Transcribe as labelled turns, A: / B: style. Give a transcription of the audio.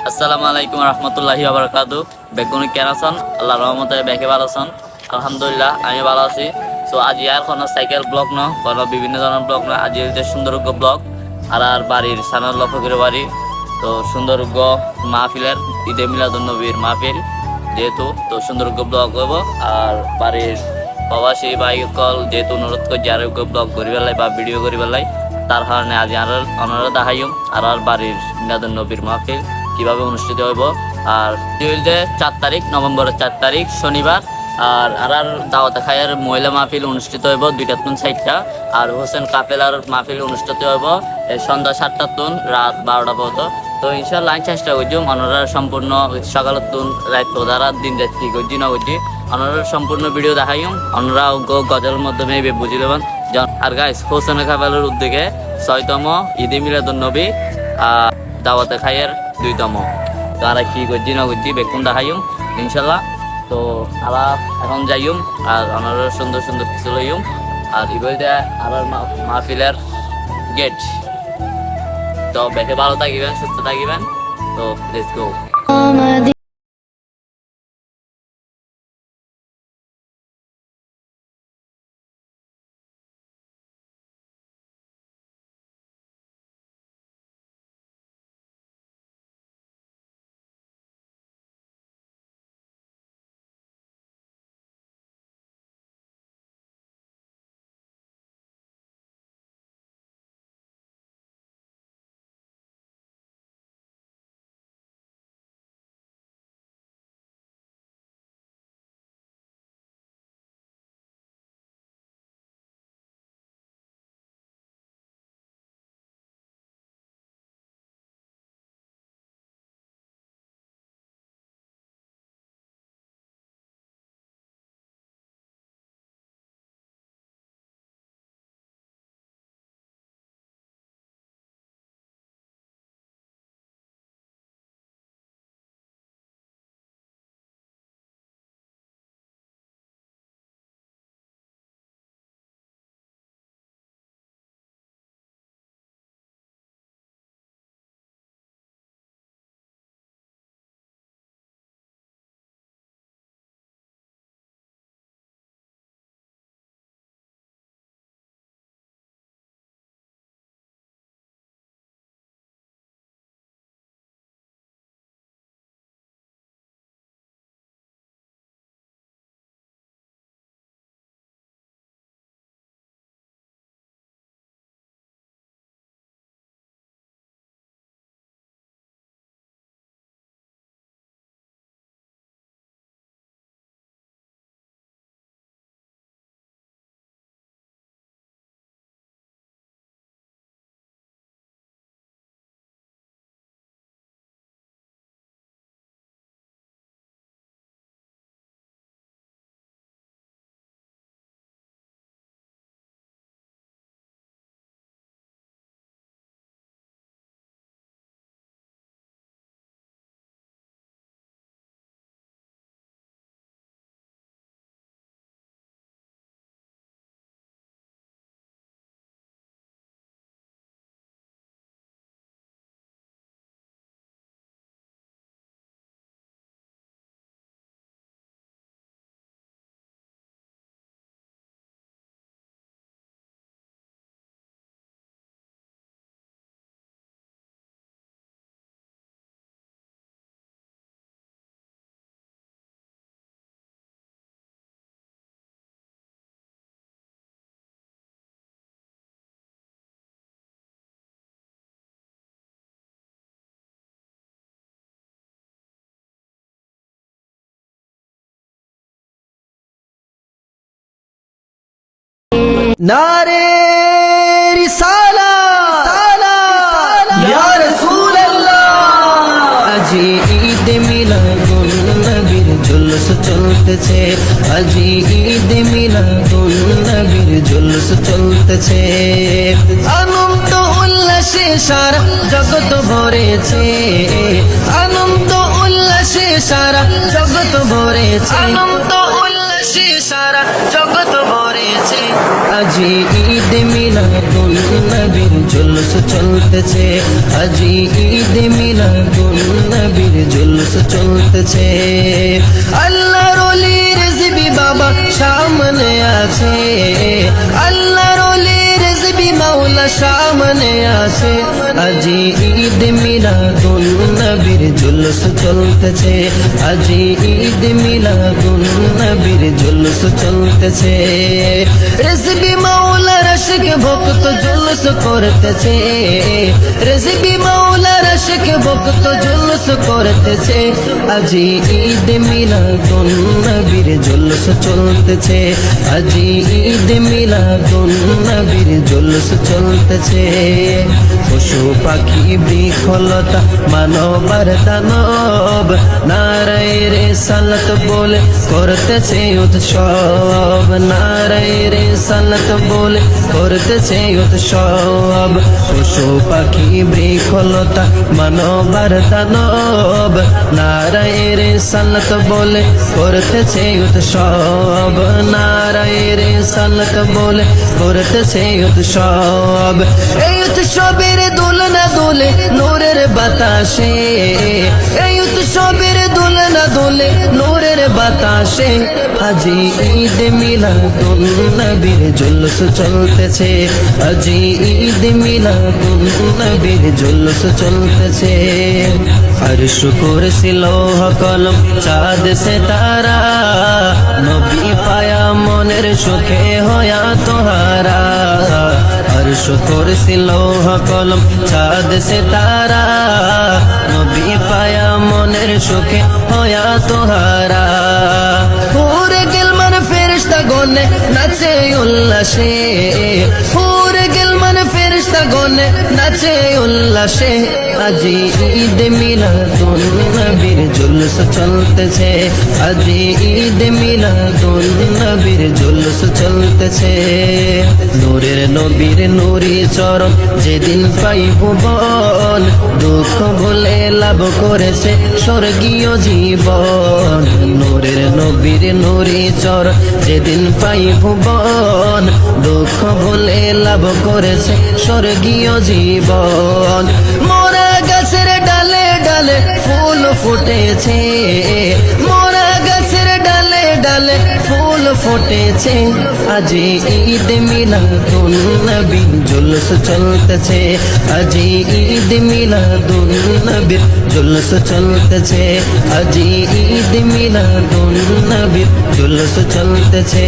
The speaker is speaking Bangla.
A: আসসালামু আলাইকুম রহমতুল্লাহি বারাকাতু। বেগুনি কেন আছেন? আল্লাহ রহমতে বেঁকে ভালো আছেন? আলহামদুলিল্লাহ আমি ভালো আছি। সো আজি আর কোনো সাইকেল ব্লগ ন কোনো বিভিন্ন ধরনের ব্লগ না, আজি হচ্ছে সুন্দরজ্ঞ ব্লগ। আর বাড়ির সানার লক্ষ্য করে বাড়ি তো সুন্দরজ্ঞ মাহফিলের ঈদে মিলাদুন্নবীর মাহফিল যেহেতু তো সুন্দরজ্ঞ ব্লগ হইব। আর বাড়ির প্রবাসী বাইকল যেহেতু অনুরোধ করছি আরোগ্য ব্লগ করি পেলাই বা ভিডিও করি পেলাই, তার কারণে আজি আর অনারা দেখাইম আর বাড়ির মিলাদুন্নবীর মাহফিল কিভাবে অনুষ্ঠিত হইব। আর যে 4 তারিখ নভেম্বরের 4 তারিখ শনিবার আর দাওয়াত খায়ের মহিলা মাহফিল অনুষ্ঠিত হইব 2টা তুন 4টা। আর হোসেন কাফেলার মাহফিল অনুষ্ঠিত হইব সন্ধ্যা 7টা তুন রাত 12টা পর্যন্ত। তো ইনশাল্লাহ আমি চেষ্টা করছি অনরা সম্পূর্ণ সকালের তুন রাত রাত দিন যাচ্ছি করছি না করছি অনরা সম্পূর্ণ ভিডিও দেখাইম। অনরা গজলের মাধ্যমে বুঝি দেবেন। আর গাইস হোসেন কাফেলার উদ্যোগে 6তম ঈদে মিলাদুন্নবী দাওয়াতে খাইয়ের 2তম। তো আর কি করছি না করছি বেকুন দেখাইম ইনশাল্লাহ। তো আলা এখন যাইম আর অনার সুন্দর সুন্দর কিছু লইম আর ইবইতে আর মাহফিলের গেট। তো বেশি ভালো থাকিবেন, সুস্থ থাকিবেন। তো লেটস গো।
B: नारे रिसालात या रसूल अल्लाह। আজি ঈদ মিলাদুন নবীর জুলুস চলতেছে, আজি ঈদ মিলাদুন নবীর জুলুস চলতেছে। আনন্দ উল্লাসে সারা জগৎ ভরেছে, আনন্দ উল্লাসে সারা জগৎ ভরেছে, আনন্দ উল্লাসে সারা জগৎ ভরেছে। চলতেছে আজি ঈদ মিলাদুন নবীর জুলুস চলতেছে আজি ঈদ মিলাদুন নবীর জুলুস চলতেছে আল্লাহর ওলি রিজভী বাবা সামনে আছে আল্লাহর ওলি রিজভী মাওলা সামনে আছে আজি ঈদ মিলাদুন নবীর জুলুস চলতেছে আজি ঈদ মিলাদুন নবীর জুলুস চলতেছে রিজভী মাওলার আশিক ভক্ত জুলুস করতেছে রিজভী মাওলার আশিক ভক্ত জুলুস করতেছে আজি ঈদ মিলাদুন নবীর জুলুস চলতেছে আজি ঈদ মিলাদুন নবীর জুলুস চলতেছে পশু পাখি বৃক্ষলতা মানব দানব নারায়ে রিসালাত বলে করতেছে উৎসব নারায়ে রিসালাত বলে করতেছে উৎসব পশু পাখি বৃক্ষলতা মানব দানব নারায়ে রিসালাত বলে করতেছে উৎসব নারায়ে রিসালাত বলে করতেছে উৎসব এই উৎসবের দোলনা দোলে নূরের বাতাসে এই উৎসবের দোলনা দোলে নূরের বাতাসে আজি ঈদ মিলাদুন নবীর জুলুস চলতেছে আজি ঈদ মিলাদুন নবীর জুলুস চলতেছে আরশ কুরসি লৌহ কলম চাঁদ সিতারা নবী পায়া মনের সুখে হয়া তোহারা আরশ কুরসি লৌহ কলম চাঁদ সিতারা নবী পায়া মনের সুখে হয়া তোহারা পুরে গিলমান ফেরেশতা গনে নাচে উল্লাসে পুরে গিলমান ফেরেশতা গনে নাচে উল্লাসে আজি ঈদ মিলাদুন নবীর জুলুস চলতেছে আজি ঈদ মিলাদুন নবীর জুলুস চলতেছে নূরের নবীর নূরি চরণ যেদিন পাইব বল দুঃখ ভুলে লাভ করেছে স্বর্গীয় জীবন নূরের নবীর নূরি চরণ যেদিন পাইব বল দুঃখ ভুলে লাভ করেছে স্বর্গীয় জীবন মোরা গাছের ডালে ডালে ফুল ফুটেছে মোরা গাছের ডালে ডালে ফুল ফুটেছে আজি ঈদ মিলাদুন নবীর জুলুস চলতেছে আজি ঈদ মিলাদুন নবীর জুলুস চলতেছে আজি ঈদ মিলাদুন নবীর জুলুস চলতেছে